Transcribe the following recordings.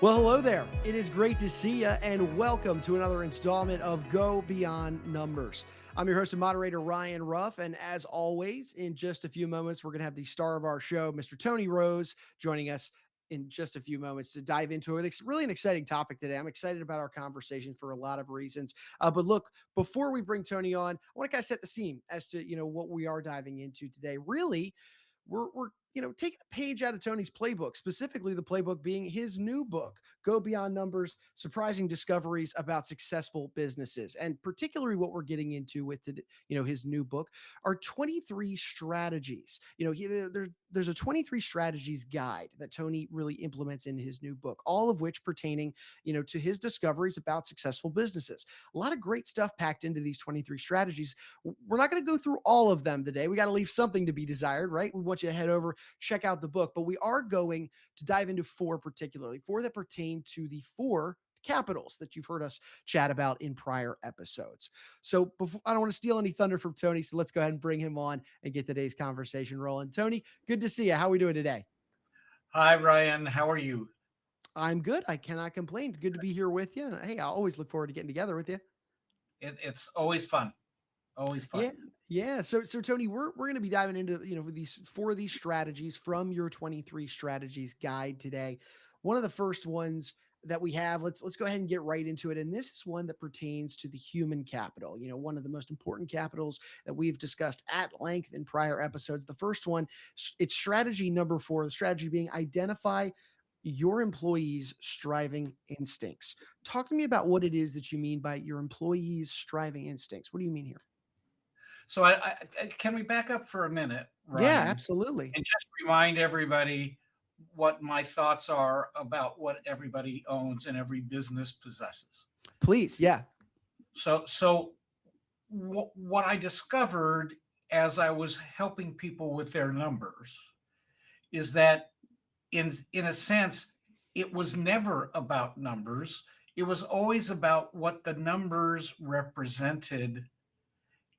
Well, hello there. It is great to see you, and welcome to another installment of Go Beyond Numbers. I'm your host and moderator, Ryan Ruff, and as always, in just a few moments, we're going to have the star of our show, Mr. Tony Rose, joining us in just a few moments to dive into it. It's really an exciting topic today. I'm excited about our conversation for a lot of reasons. But look, before we bring Tony on, I want to kind of set the scene as to what we are diving into today. Really, we're taking a page out of Tony's playbook, specifically the playbook being his new book, Go Beyond Numbers: Surprising Discoveries About Successful Businesses. And particularly what we're getting into with his new book are 23 strategies. There's a 23 strategies guide that Tony really implements in his new book, all of which pertaining, to his discoveries about successful businesses. A lot of great stuff packed into these 23 strategies. We're not going to go through all of them today. We got to leave something to be desired, right? We want you to head over, check out the book, but we are going to dive into four particularly, four that pertain to the four capitals that you've heard us chat about in prior episodes. So before, I don't want to steal any thunder from Tony, so let's go ahead and bring him on and get today's conversation rolling. Tony, good to see you. How are we doing today? Hi, Ryan. How are you? I'm good. I cannot complain. Good to be here with you. And hey, I always look forward to getting together with you. It's always fun. Always fun. Yeah, yeah. So Tony, we're going to be diving into these four of these strategies from your 23 strategies guide today. One of the first ones that we have, let's go ahead and get right into it. And this is one that pertains to the human capital. One of the most important capitals that we've discussed at length in prior episodes. The first one, it's strategy number 4. The strategy being identify your employees' striving instincts. Talk to me about what it is that you mean by your employees' striving instincts. What do you mean here? So, can we back up for a minute, Yeah, Ryan, absolutely. and just remind everybody what my thoughts are about what everybody owns and every business possesses. Please, yeah. So, what I discovered as I was helping people with their numbers is that, in a sense, it was never about numbers. It was always about what the numbers represented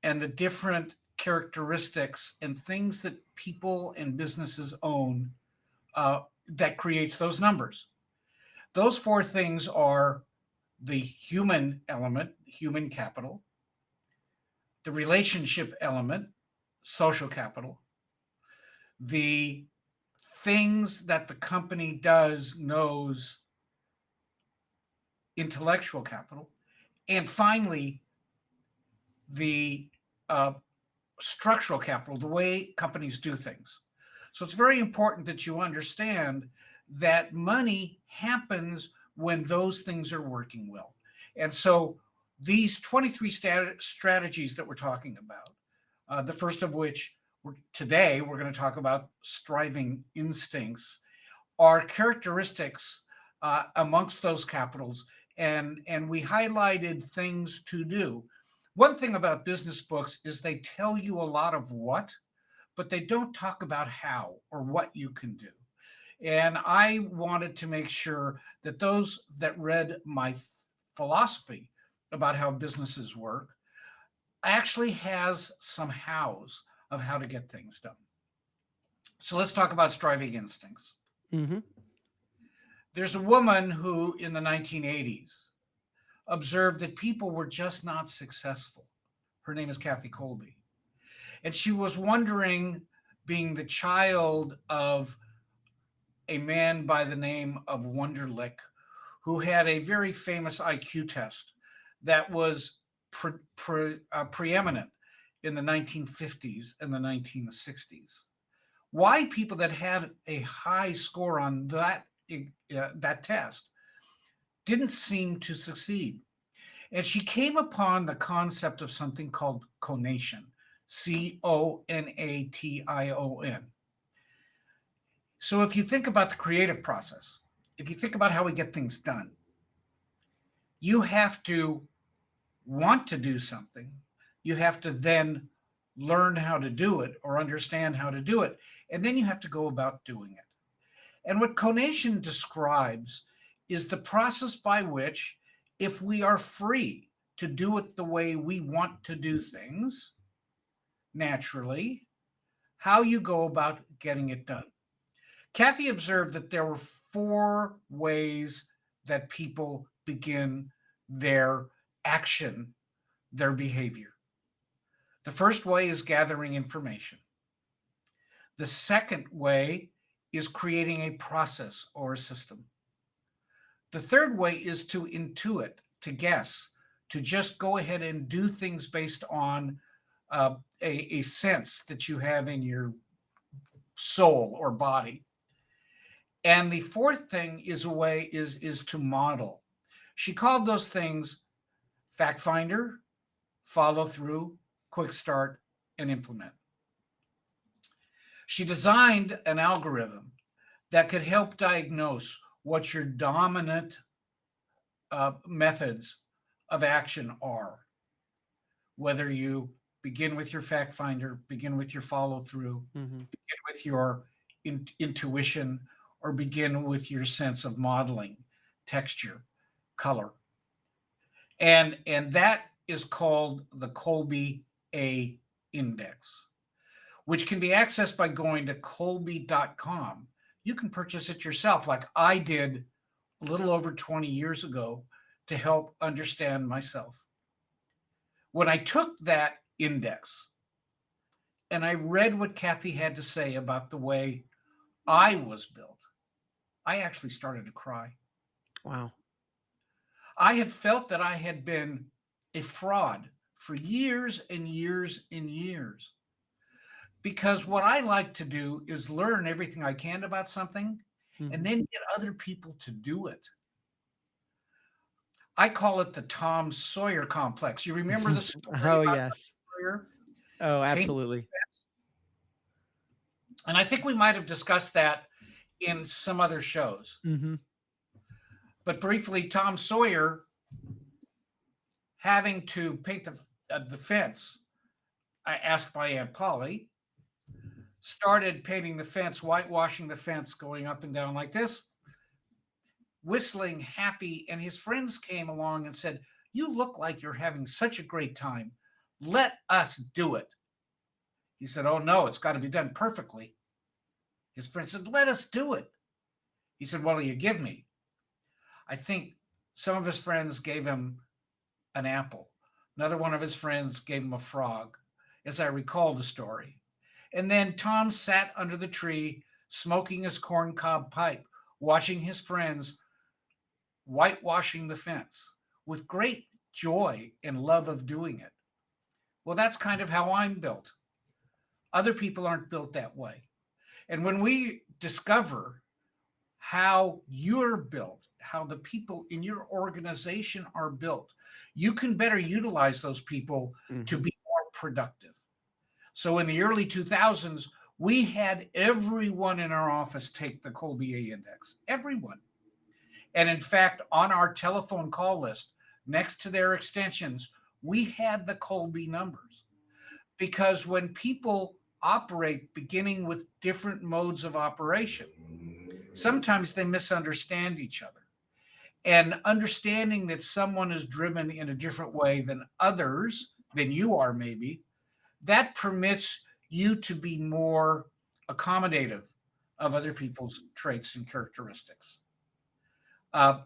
and the different characteristics and things that people and businesses own that creates those numbers. Those four things are the human element, human capital, the relationship element, social capital, the things that the company does, knows, intellectual capital, and finally, the uh, structural capital, the way companies do things. So it's very important that you understand that money happens when those things are working well. And so these 23 strategies that we're talking about, the first of which today we're going to talk about striving instincts, are characteristics amongst those capitals. And we highlighted things to do. One thing about business books is they tell you a lot of what, but they don't talk about how or what you can do. And I wanted to make sure that those that read my philosophy about how businesses work actually has some hows of how to get things done. So let's talk about striving instincts. Hmm. There's a woman who, in the 1980s, observed that people were just not successful. Her name is Kathy Colby. And she was wondering, being the child of a man by the name of Wunderlich, who had a very famous IQ test that was preeminent in the 1950s and the 1960s. Why people that had a high score on that test didn't seem to succeed. And she came upon the concept of something called conation, CONATION. So if you think about the creative process, if you think about how we get things done, you have to want to do something. You have to then learn how to do it or understand how to do it. And then you have to go about doing it. And what conation describes is the process by which, if we are free to do it the way we want to do things, naturally, how you go about getting it done. Kathy observed that there were four ways that people begin their action, their behavior. The first way is gathering information. The second way is creating a process or a system. The third way is to intuit, to guess, to just go ahead and do things based on a sense that you have in your soul or body. And the fourth thing is a way is to model. She called those things fact finder, follow through, quick start, and implement. She designed an algorithm that could help diagnose what your dominant methods of action are, whether you begin with your fact finder, begin with your follow through, Hmm. begin with your intuition, or begin with your sense of modeling, texture, color. And that is called the Kolbe A index, which can be accessed by going to kolbe.com. You can purchase it yourself, like I did a little over 20 years ago to help understand myself. When I took that index and I read what Kathy had to say about the way I was built, I actually started to cry. Wow. I had felt that I had been a fraud for years and years and years. Because what I like to do is learn everything I can about something and Hmm. then get other people to do it. I call it the Tom Sawyer complex. You remember the story Oh, about yes. Sawyer? Oh, Paint, absolutely. and I think we might have discussed that in some other shows. Hmm. But briefly, Tom Sawyer having to paint the fence, I asked by Aunt Polly, started painting the fence, whitewashing the fence, going up and down like this, whistling happy. And his friends came along and said, "You look like you're having such a great time. Let us do it." He said, "Oh, no, it's got to be done perfectly." His friend said, "Let us do it." He said, "What will you give me?" I think some of his friends gave him an apple. Another one of his friends gave him a frog, as I recall the story. And then Tom sat under the tree, smoking his corncob pipe, watching his friends whitewashing the fence with great joy and love of doing it. Well, that's kind of how I'm built. Other people aren't built that way. And when we discover how you're built, how the people in your organization are built, you can better utilize those people to Hmm. be more productive. So in the early 2000s, we had everyone in our office take the Kolbe A index, everyone. And in fact, on our telephone call list, next to their extensions, we had the Kolbe numbers. Because when people operate beginning with different modes of operation, sometimes they misunderstand each other. And understanding that someone is driven in a different way than others, than you are, maybe, that permits you to be more accommodative of other people's traits and characteristics. Uh,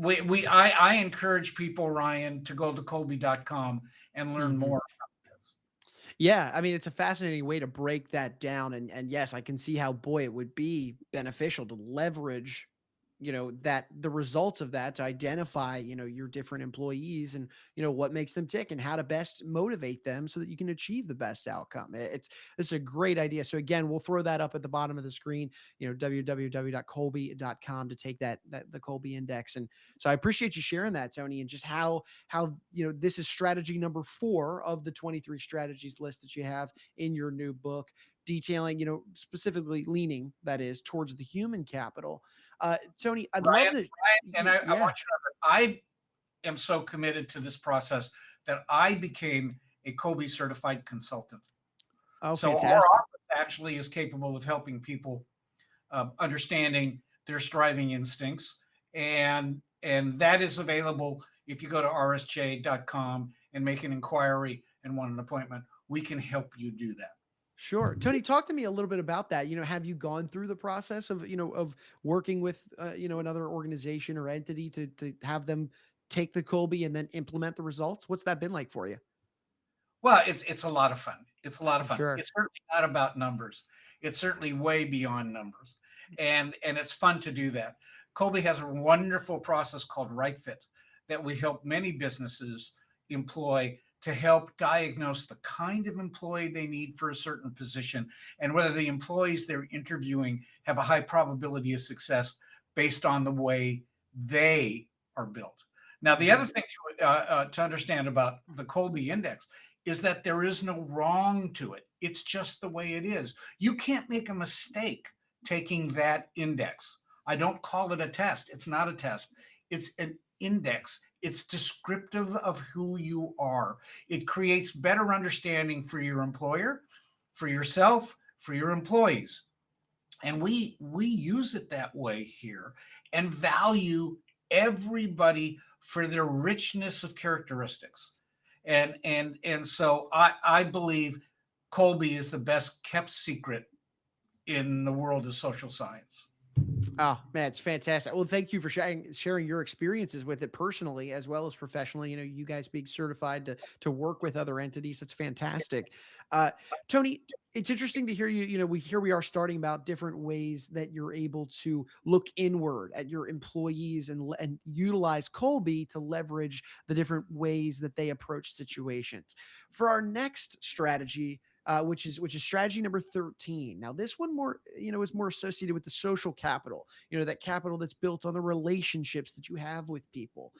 I encourage people, Ryan, to go to Colby.com and learn Hmm. more about this. Yeah, I mean, it's a fascinating way to break that down, and yes, I can see how, boy, it would be beneficial to leverage, that the results of that to identify, your different employees and, what makes them tick and how to best motivate them so that you can achieve the best outcome. It's a great idea. So again, we'll throw that up at the bottom of the screen, www.colby.com to take that the Colby index. And so I appreciate you sharing that, Tony, and just how this is strategy number 4 of the 23 strategies list that you have in your new book, detailing, specifically leaning, that is, towards the human capital. Tony, I'd love Ryan, to. and I Yeah. want you to know that I am so committed to this process that I became a Kobe certified consultant. Oh, So our fantastic. office actually is capable of helping people understanding their striving instincts, and that is available if you go to rsj.com and make an inquiry and want an appointment. We can help you do that. Sure. Tony, talk to me a little bit about that. Have you gone through the process of, of working with, another organization or entity to have them take the Colby and then implement the results? What's that been like for you? Well, it's a lot of fun. It's a lot of fun. Sure. It's certainly not about numbers. It's certainly way beyond numbers, and it's fun to do that. Colby has a wonderful process called Right Fit that we help many businesses employ to help diagnose the kind of employee they need for a certain position and whether the employees they're interviewing have a high probability of success based on the way they are built. Now, the other Mhm. thing to understand about the Colby Index is that there is no wrong to it. It's just the way it is. You can't make a mistake taking that index. I don't call it a test. It's not a test. It's an index. It's descriptive of who you are. It creates better understanding for your employer, for yourself, for your employees. And we use it that way here and value everybody for their richness of characteristics. And so I believe Colby is the best kept secret in the world of social science. Oh man, it's fantastic. Well, thank you for sharing your experiences with it personally as well as professionally. You guys being certified to work with other entities. It's fantastic. Uh, Tony, it's interesting to hear you. We are starting about different ways that you're able to look inward at your employees and utilize Colby to leverage the different ways that they approach situations. For our next strategy, which is strategy number 13. Now, this one is more associated with the social capital, that capital that's built on the relationships that you have with people.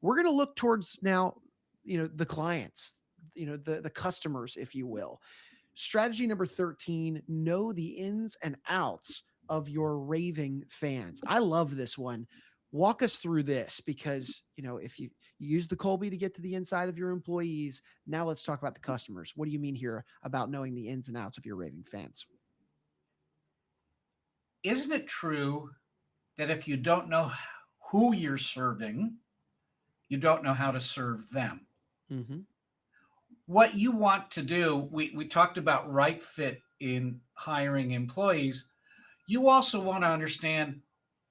We're going to look towards now, the clients, the customers, if you will. Strategy number 13, know the ins and outs of your raving fans. I love this one. Walk us through this because, if you use the Colby to get to the inside of your employees, now let's talk about the customers. What do you mean here about knowing the ins and outs of your raving fans? Isn't it true that if you don't know who you're serving, you don't know how to serve them? Mhm. What you want to do, we talked about right fit in hiring employees. You also want to understand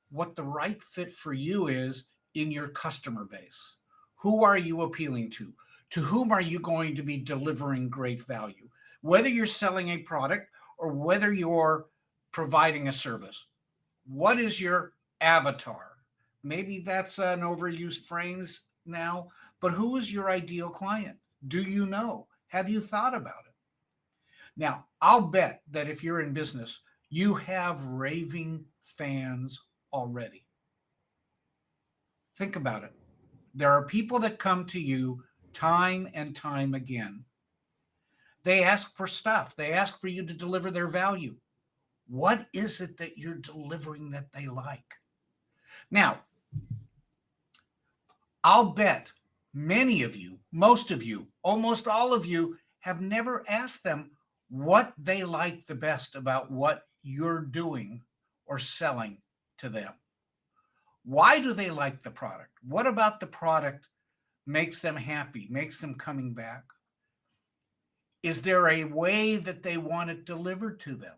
what the right fit for you is in your customer base. Who are you appealing to? To whom are you going to be delivering great value? Whether you're selling a product or whether you're providing a service, what is your avatar? Maybe that's an overused phrase now, but who is your ideal client? Do you know? Have you thought about it? Now, I'll bet that if you're in business, you have raving fans already. Think about it. There are people that come to you time and time again. They ask for stuff, they ask for you to deliver their value. What is it that you're delivering that they like? Now, I'll bet many of you, most of you, almost all of you have never asked them what they like the best about what you're doing or selling to them. Why do they like the product? What about the product makes them happy, makes them coming back? Is there a way that they want it delivered to them?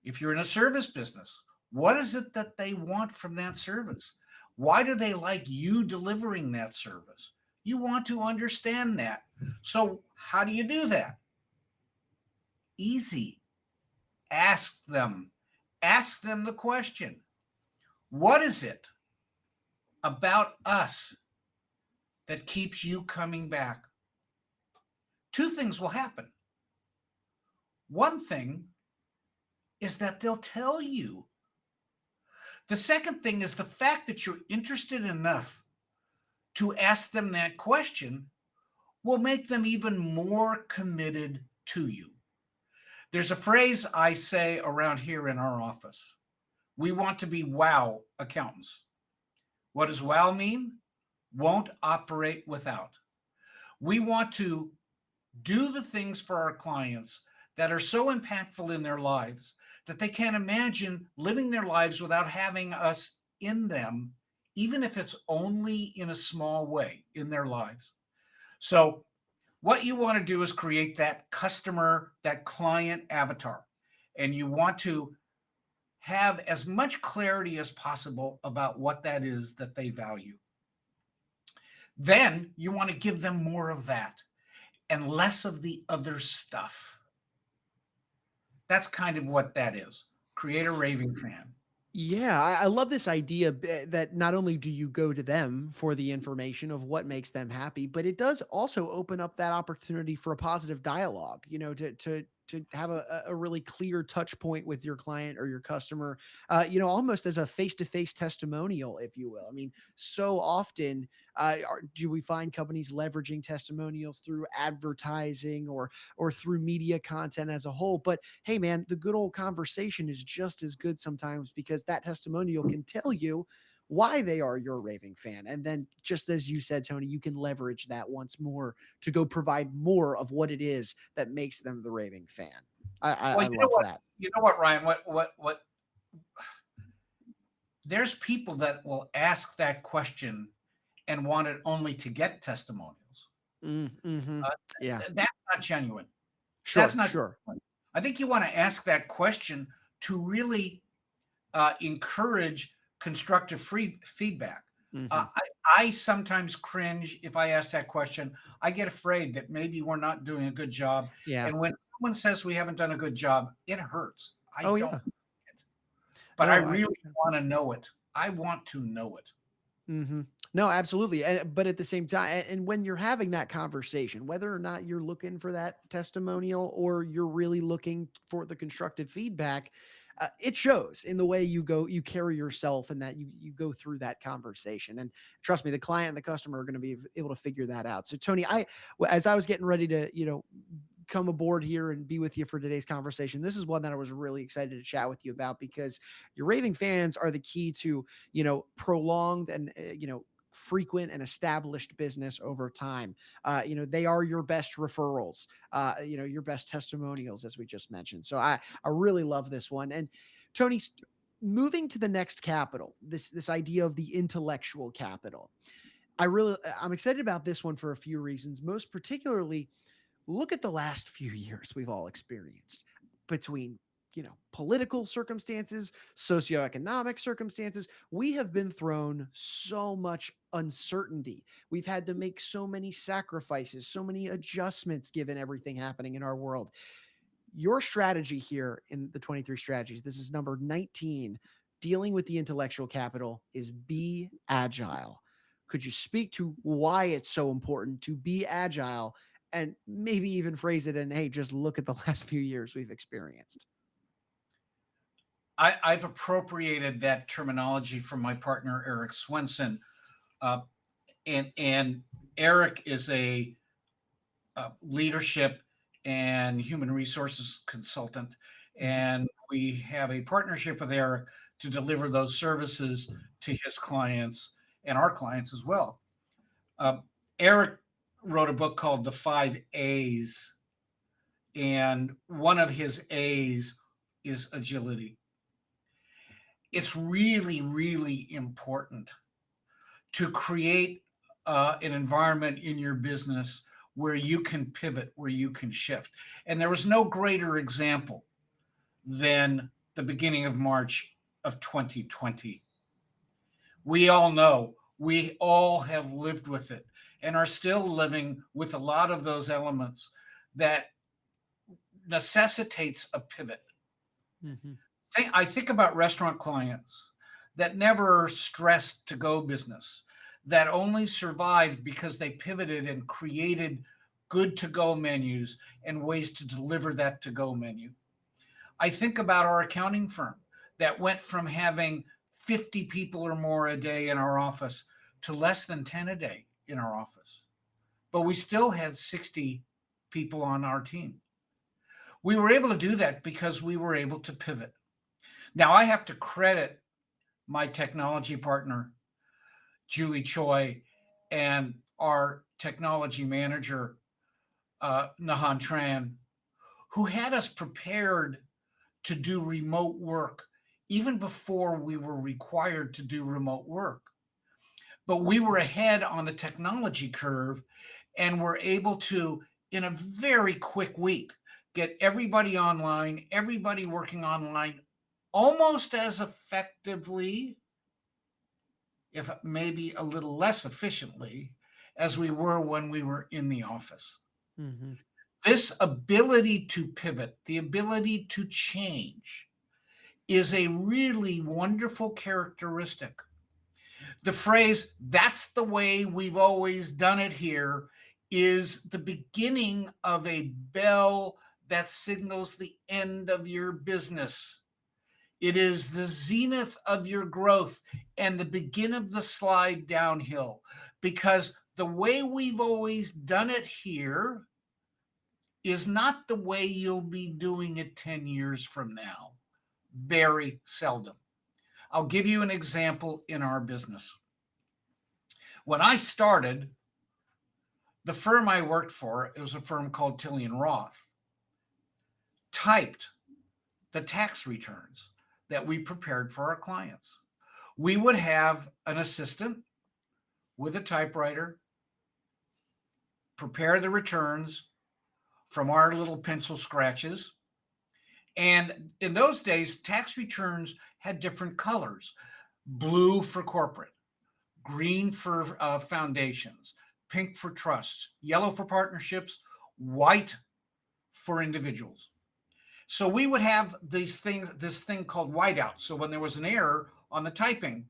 If you're in a service business, what is it that they want from that service? Why do they like you delivering that service? You want to understand that. So, how do you do that? Easy. Ask them. Ask them the question: what is it about us that keeps you coming back? Two things will happen. One thing is that they'll tell you. The second thing is the fact that you're interested enough to ask them that question will make them even more committed to you. There's a phrase I say around here in our office. We want to be wow accountants. What does wow mean? Won't operate without. We want to do the things for our clients that are so impactful in their lives that they can't imagine living their lives without having us in them, even if it's only in a small way in their lives. So What you want to do is create that customer, that client avatar, and you want to have as much clarity as possible about what that is that they value. Then you want to give them more of that and less of the other stuff. That's kind of what that is. Create a raving fan. Yeah, I love this idea that not only do you go to them for the information of what makes them happy, but it does also open up that opportunity for a positive dialogue. To have a really clear touch point with your client or your customer, almost as a face to face testimonial, if you will. I mean, so often do we find companies leveraging testimonials through advertising or through media content as a whole, but hey man, the good old conversation is just as good sometimes because that testimonial can tell you why they are your raving fan. And then, just as you said, Tony, you can leverage that once more to go provide more of what it is that makes them the raving fan. I Well, you know love what? that. You know what, Ryan? What? There's people that will ask that question and want it only to get testimonials. Mm-hmm. Uh, Yeah, that's not genuine. That's sure, not sure. genuine. I think you want to ask that question to really encourage constructive feedback. Hmm. I sometimes cringe if I ask that question. I get afraid that maybe we're not doing a good job. Yeah. And when someone says we haven't done a good job, it hurts. I Oh, don't yeah. like it, but I No, really want to know it. I want to know it. Mhm. No, absolutely, but at the same time, and when you're having that conversation, whether or not you're looking for that testimonial or you're really looking for the constructive feedback, it shows in the way you carry yourself, and that you go through that conversation. And trust me, the client and the customer are going to be able to figure that out. So, Tony, as I was getting ready to, come aboard here and be with you for today's conversation, this is one that I was really excited to chat with you about because your raving fans are the key to prolonged and frequent and established business over time. They are your best referrals, your best testimonials, as we just mentioned. So I really love this one. And Tony, moving to the next capital, this idea of the intellectual capital. I'm excited about this one for a few reasons. Most particularly, look at the last few years we've all experienced between political circumstances, socioeconomic circumstances. We have been thrown so much uncertainty. We've had to make so many sacrifices, so many adjustments given everything happening in our world. Your strategy here in the 23 strategies, this is number 19, dealing with the intellectual capital, is be agile. Could you speak to why it's so important to be agile, and maybe even phrase it in, hey, just look at the last few years we've experienced? I've appropriated that terminology from my partner Eric Swenson, uh, and Eric is a leadership and human resources consultant. Mhm. And we have a partnership with Eric to deliver those services to his clients and our clients as well. Uh, Eric wrote a book called The Five A's, and one of his A's is agility. It's really, really important to create an environment in your business where you can pivot, where you can shift. And there was no greater example than the beginning of March of 2020. We all know, we all have lived with it and are still living with a lot of those elements that necessitates a pivot. Mhm. I think about restaurant clients that never stressed to go business, that only survived because they pivoted and created good to go menus and ways to deliver that to go menu. I think about our accounting firm that went from having 50 people or more a day in our office to less than 10 a day in our office. But we still had 60 people on our team. We were able to do that because we were able to pivot. Now, I have to credit my technology partner, Julie Choi, and our technology manager, Nahan Tran, who had us prepared to do remote work even before we were required to do remote work. But we were ahead on the technology curve and were able to in a very quick week, get everybody online, everybody working online almost as effectively, if maybe a little less efficiently, as we were when we were in the office. Hmm. This ability to pivot, the ability to change, is a really wonderful characteristic. The phrase, that's the way we've always done it here, is the beginning of a bell that signals the end of your business. It is the zenith of your growth and the begin of the slide downhill, because the way we've always done it here is not the way you'll be doing it 10 years from now. Very seldom. I'll give you an example in our business. When I started, the firm I worked for, it was a firm called Tilly and Roth, typed the tax returns that we prepared for our clients. We would have an assistant with a typewriter prepare the returns from our little pencil scratches. And in those days, tax returns had different colors: blue for corporate, green for foundations, pink for trusts, yellow for partnerships, white for individuals. So we would have these things, this thing called whiteout. So when there was an error on the typing,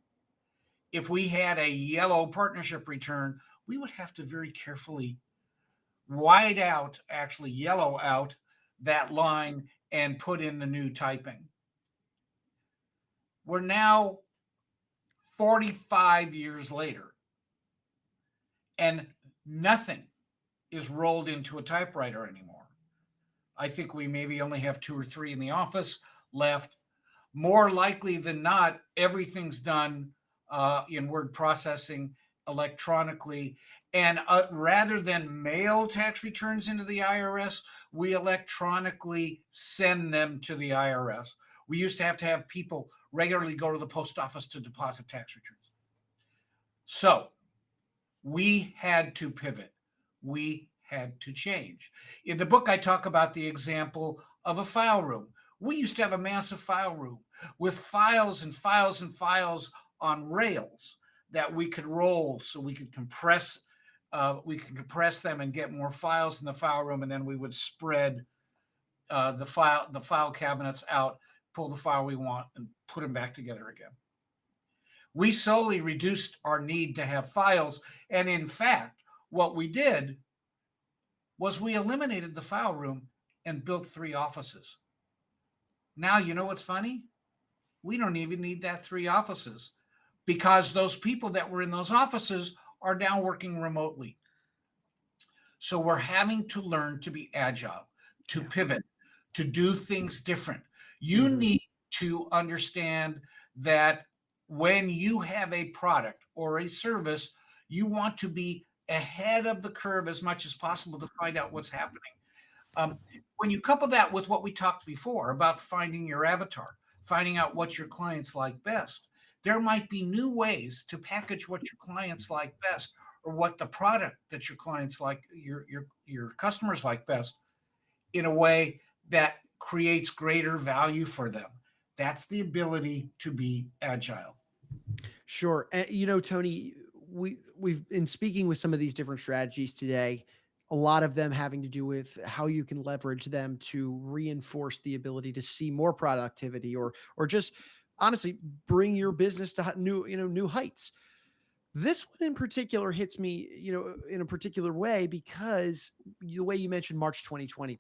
if we had a yellow partnership return, we would have to very carefully white out, actually yellow out that line and put in the new typing. We're now 45 years later, and nothing is rolled into a typewriter anymore. I think we maybe only have two or three in the office left. More likely than not, everything's done in word processing electronically. And rather than mail tax returns into the IRS, we electronically send them to the IRS. We used to have people regularly go to the post office to deposit tax returns. So we had to pivot. We had to change. In the book, I talk about the example of a file room. We used to have a massive file room with files and files and files on rails that we could roll, so we could compress. We could compress them and get more files in the file room, and then we would spread the file cabinets out, pull the file we want, and put them back together again. We solely reduced our need to have files, and in fact, what we did was we eliminated the file room and built 3 offices. Now, you know what's funny? We don't even need that 3 offices, because those people that were in those offices are now working remotely. So we're having to learn to be agile, to Yeah. pivot, to do things different. You Hmm. need to understand that when you have a product or a service, you want to be ahead of the curve as much as possible to find out what's happening. Um, when you couple that with what we talked before about finding your avatar, finding out what your clients like best, there might be new ways to package what your clients like best, or what the product that your clients like, your customers like best, in a way that creates greater value for them. That's the ability to be agile. Sure. And, Tony, we've been speaking with some of these different strategies today. A lot of them having to do with how you can leverage them to reinforce the ability to see more productivity, or just honestly bring your business to new heights. This one in particular hits me, in a particular way, because the way you mentioned March 2020,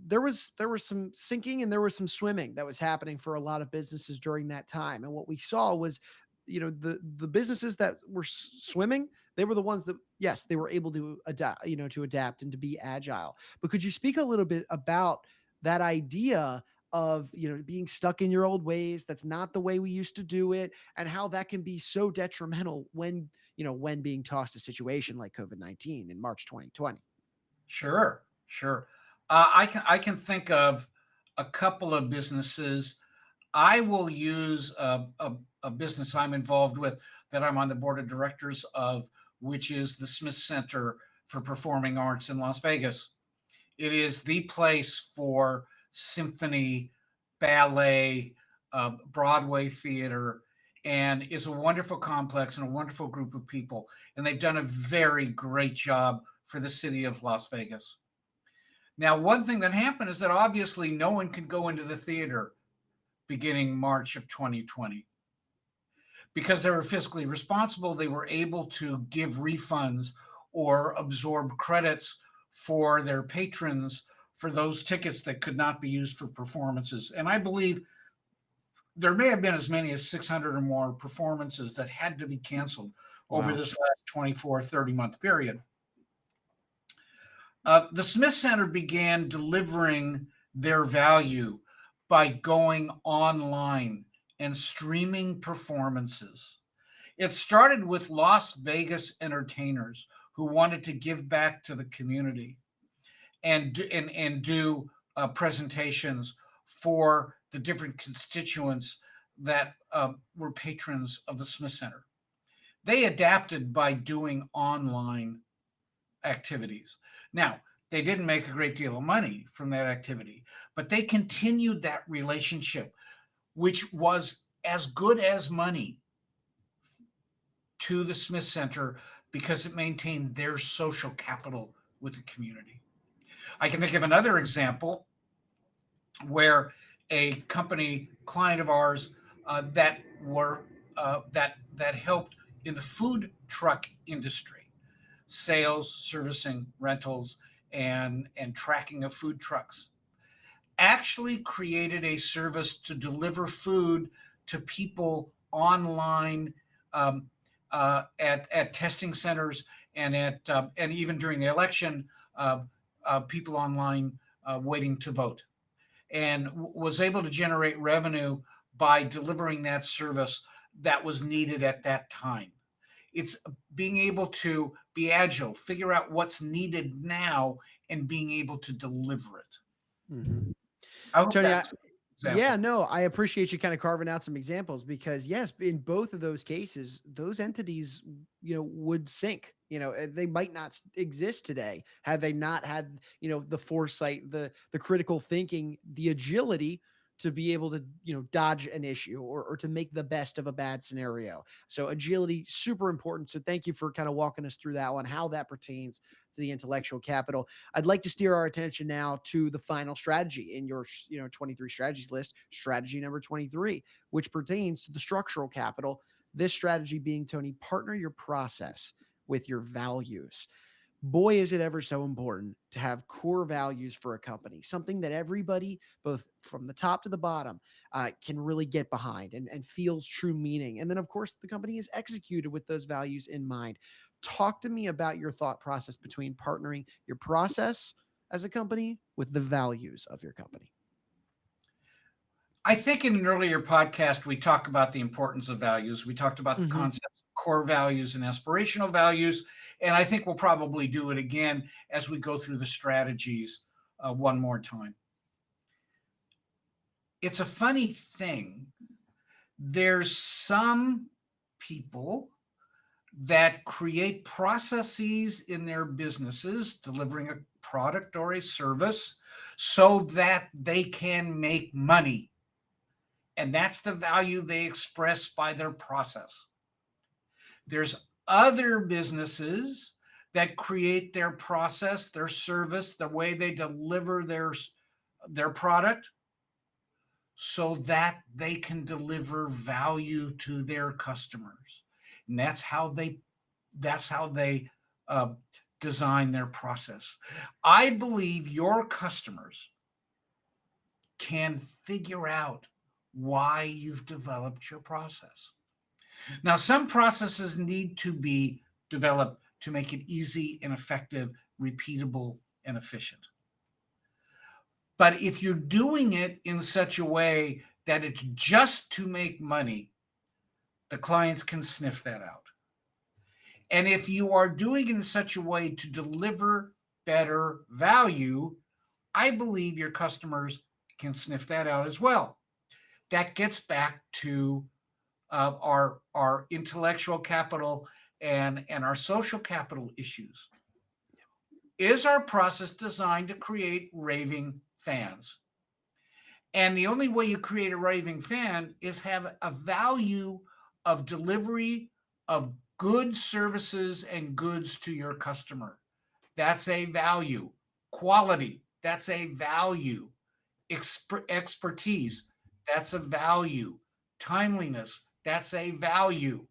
there was some sinking and there was some swimming that was happening for a lot of businesses during that time. And what we saw was, the businesses that were swimming, they were the ones that, yes, they were able to adapt, to adapt and to be agile. But could you speak a little bit about that idea of, being stuck in your old ways? That's not the way we used to do it, and how that can be so detrimental when being tossed a situation like COVID-19 in March 2020. Sure, sure. I can think of a couple of businesses. I will use a business I'm involved with, that I'm on the board of directors of, which is the Smith Center for performing arts in Las Vegas. It is the place for symphony, ballet, Broadway theater, and is a wonderful complex and a wonderful group of people. And they've done a very great job for the city of Las Vegas. Now, one thing that happened is that obviously no one could go into the theater beginning March of 2020. Because they were fiscally responsible, they were able to give refunds or absorb credits for their patrons for those tickets that could not be used for performances. And I believe there may have been as many as 600 or more performances that had to be canceled over Wow. this last 24, 30-month period. The Smith Center began delivering their value by going online and streaming performances. It started with Las Vegas entertainers who wanted to give back to the community and do presentations for the different constituents that were patrons of the Smith Center. They adapted by doing online activities. Now, they didn't make a great deal of money from that activity, but they continued that relationship, which was as good as money to the Smith Center because it maintained their social capital with the community. I can think of another example where a company client of ours that helped in the food truck industry, sales, servicing, rentals, and tracking of food trucks, actually created a service to deliver food to people online, at testing centers and even during the election, people online waiting to vote, and was able to generate revenue by delivering that service that was needed at that time. It's being able to be agile, figure out what's needed now, and being able to deliver it. Mhm. I hope Tony, that's an yeah, example. no, I appreciate you kind of carving out some examples because yes, in both of those cases, those entities, would sink. They might not exist today had they not had, the foresight, the critical thinking, the agility to be able to, dodge an issue or to make the best of a bad scenario. So agility, super important. So thank you for kind of walking us through that one, how that pertains to the intellectual capital. I'd like to steer our attention now to the final strategy in your 23 strategies list, strategy number 23, which pertains to the structural capital. This strategy being, Tony, partner your process with your values. Boy, is it ever so important to have core values for a company, something that everybody, both from the top to the bottom, can really get behind and feels true meaning. And then, of course, the company is executed with those values in mind. Talk to me about your thought process between partnering your process as a company with the values of your company. I think in an earlier podcast, we talked about the importance of values. We talked about the Mhm. concepts of core values and aspirational values. And I think we'll probably do it again as we go through the strategies one more time. It's a funny thing. There's some people that create processes in their businesses, delivering a product or a service, so that they can make money. And that's the value they express by their process. There's other businesses that create their process, their service, the way they deliver their product so that they can deliver value to their customers. And that's how they uh, design their process. I believe your customers can figure out why you've developed your process. Now, some processes need to be developed to make it easy and effective, repeatable, and efficient. But if you're doing it in such a way that it's just to make money, the clients can sniff that out. And if you are doing it in such a way to deliver better value, I believe your customers can sniff that out as well. That gets back to our intellectual capital and our social capital issues. Is our process designed to create raving fans? And the only way you create a raving fan is have a value of delivery of good services and goods to your customer. That's a value. Quality, that's a value. Expertise, that's a value. Timeliness, that's a value.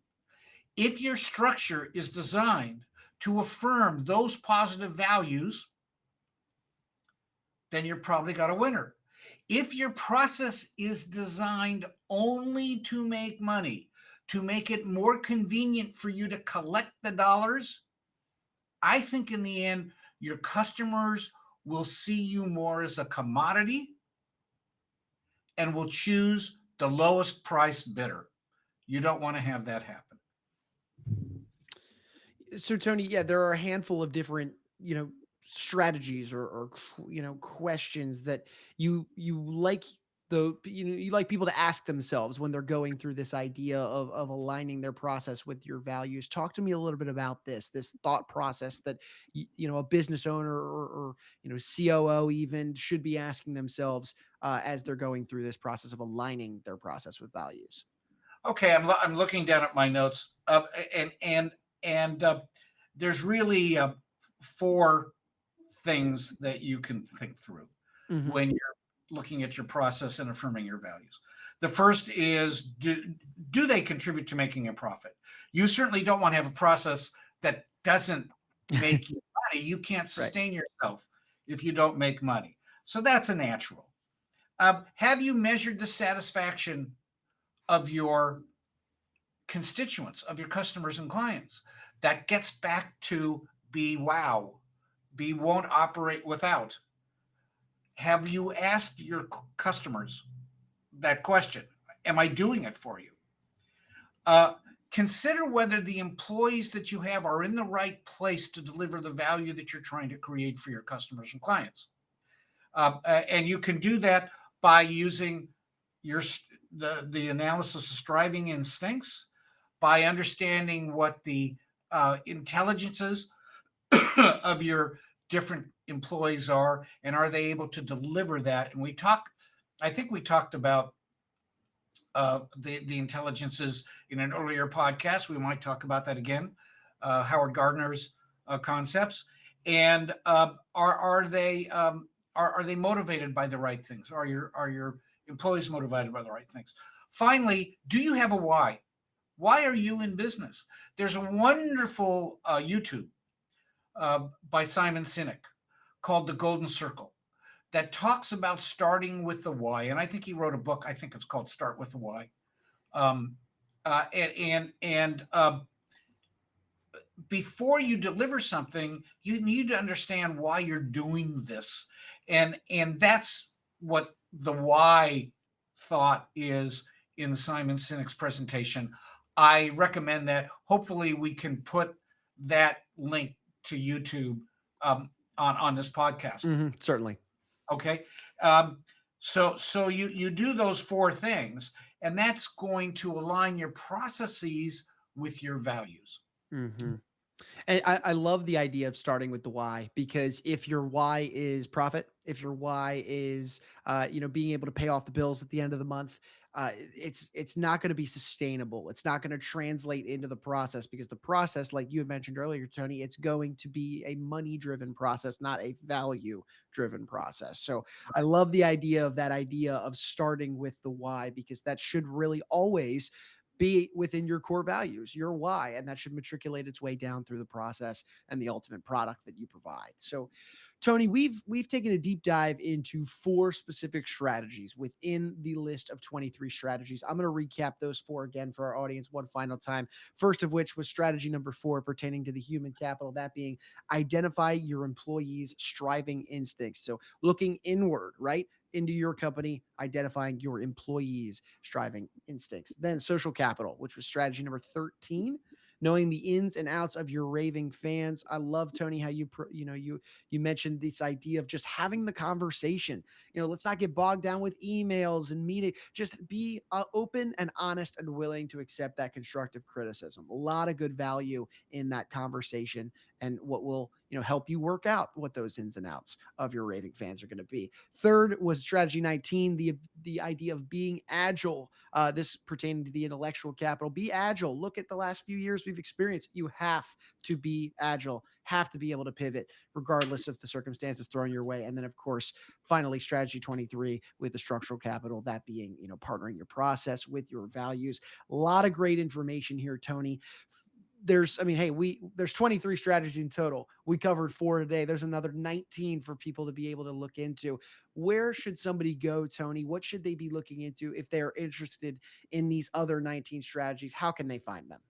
If your structure is designed to affirm those positive values, then you're probably got a winner. If your process is designed only to make money, to make it more convenient for you to collect the dollars, I think in the end, your customers will see you more as a commodity and will choose the lowest price bidder. You don't want to have that happen. So Tony, yeah, there are a handful of different, strategies or questions that you like you like people to ask themselves when they're going through this idea of aligning their process with your values. Talk to me a little bit about this thought process that a business owner or COO even should be asking themselves as they're going through this process of aligning their process with values. Okay, I'm looking down at my notes, and there's really four things that you can think through Hmm. when you're looking at your process and affirming your values. The first is, do they contribute to making a profit? You certainly don't want to have a process that doesn't make you money. You can't Right. sustain yourself if you don't make money. So that's a natural. Have you measured the satisfaction of your constituents, of your customers and clients? That gets back to be wow, be won't operate without. Have you asked your customers that question? Am I doing it for you? Uh, Consider whether the employees that you have are in the right place to deliver the value that you're trying to create for your customers and clients. And you can do that by using your the analysis of striving instincts, by understanding what the intelligences of your different employees are, and are they able to deliver that. And I think we talked about the intelligences in an earlier podcast. We might talk about that again. Howard Gardner's concepts, and are they motivated by the right things? Are your employees motivated by the right things? Finally, do you have a why? Why are you in business? There's a wonderful YouTube by Simon Sinek called The Golden Circle that talks about starting with the why. And I think he wrote a book. I think it's called Start with the Why. Um, and before you deliver something, you need to understand why you're doing this, and that's what the why thought is in Simon Sinek's presentation. I recommend that. Hopefully, we can put that link to YouTube on this podcast. Hmm. Certainly. Okay, um, so you do those four things, and that's going to align your processes with your values. Hmm. And I love the idea of starting with the why, because if your why is profit, if your why is being able to pay off the bills at the end of the month, it's not going to be sustainable. It's not going to translate into the process, because the process, like you had mentioned earlier, Tony, it's going to be a money driven process, not a value driven process. So I love the idea of starting with the why, because that should really always be within your core values, your why, and that should matriculate its way down through the process and the ultimate product that you provide. So, Tony, we've taken a deep dive into four specific strategies within the list of 23 strategies. I'm going to recap those four again for our audience one final time. First of which was strategy number 4, pertaining to the human capital, that being identify your employees' striving instincts. So, looking inward, right? Into your company, identifying your employees' striving instincts. Then social capital, which was strategy number 13, knowing the ins and outs of your raving fans. I love, Tony, how you mentioned this idea of just having the conversation. Let's not get bogged down with emails and meeting. Just be open and honest and willing to accept that constructive criticism. A lot of good value in that conversation and what will help you work out what those ins and outs of your raving fans are going to be. Third was strategy 19, the idea of being agile. This pertaining to the intellectual capital. Be agile. Look at the last few years we've experienced. You have to be agile, have to be able to pivot regardless of the circumstances thrown your way. And then, of course, finally, strategy 23 with the structural capital, that being, partnering your process with your values. A lot of great information here, Tony. There's 23 strategies in total. We covered 4 today. There's another 19 for people to be able to look into. Where should somebody go, Tony? What should they be looking into if they're interested in these other 19 strategies? How can they find them?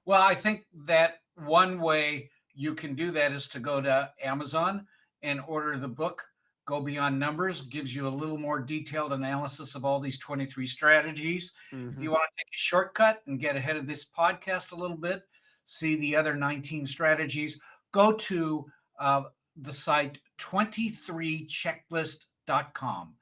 Well, I think that one way you can do that is to go to Amazon and order the book. Go Beyond Numbers gives you a little more detailed analysis of all these 23 strategies. If Mm-hmm. you want to take a shortcut and get ahead of this podcast a little bit, see the other 19 strategies, go to the site 23checklist.com,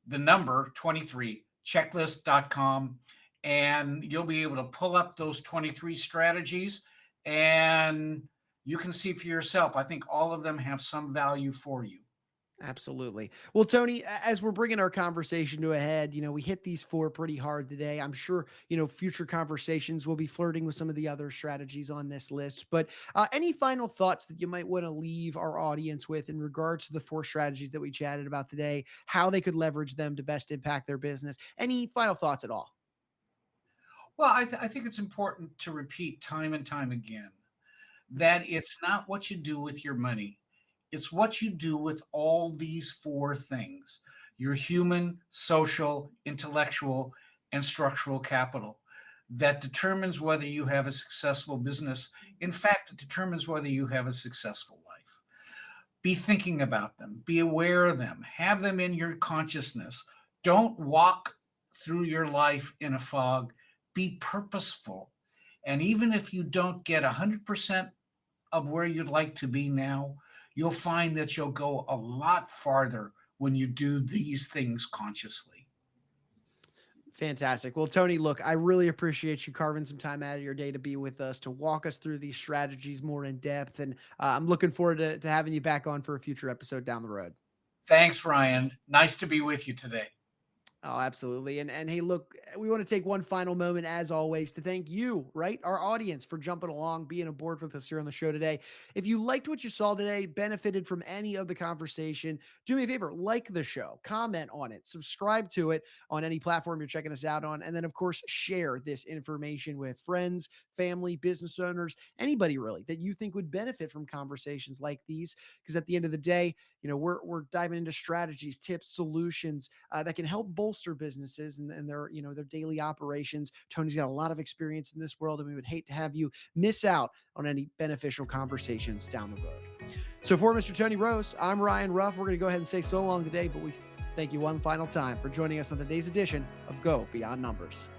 the number 23checklist.com, and you'll be able to pull up those 23 strategies and you can see for yourself. I think all of them have some value for you. Absolutely. Well, Tony, as we're bringing our conversation to a head, we hit these 4 pretty hard today. I'm sure, future conversations will be flirting with some of the other strategies on this list. But any final thoughts that you might want to leave our audience with in regards to the 4 strategies that we chatted about today, how they could leverage them to best impact their business? Any final thoughts at all? Well, I think it's important to repeat time and time again that it's not what you do with your money, it's what you do with all these 4 things: your human, social, intellectual, and structural capital that determines whether you have a successful business. In fact, it determines whether you have a successful life. Be thinking about them, be aware of them, have them in your consciousness. Don't walk through your life in a fog. Be purposeful. And even if you don't get 100% of where you'd like to be now, you'll find that you'll go a lot farther when you do these things consciously. Fantastic. Well, Tony, look, I really appreciate you carving some time out of your day to be with us, to walk us through these strategies more in depth. And I'm looking forward to having you back on for a future episode down the road. Thanks, Ryan. Nice to be with you today. Oh, absolutely. And hey, look, we want to take one final moment, as always, to thank you, right? Our audience for jumping along, being aboard with us here on the show today. If you liked what you saw today, benefited from any of the conversation, do me a favor, like the show, comment on it, subscribe to it on any platform you're checking us out on. And then, of course, share this information with friends, family, business owners, anybody really that you think would benefit from conversations like these. Because at the end of the day, we're diving into strategies, tips, solutions that can help bolster businesses and their their daily operations. Tony's got a lot of experience in this world, and we would hate to have you miss out on any beneficial conversations down the road. So for Mr. Tony Rose, I'm Ryan Ruff. We're going to go ahead and say so long today, but we thank you one final time for joining us on today's edition of Go Beyond Numbers.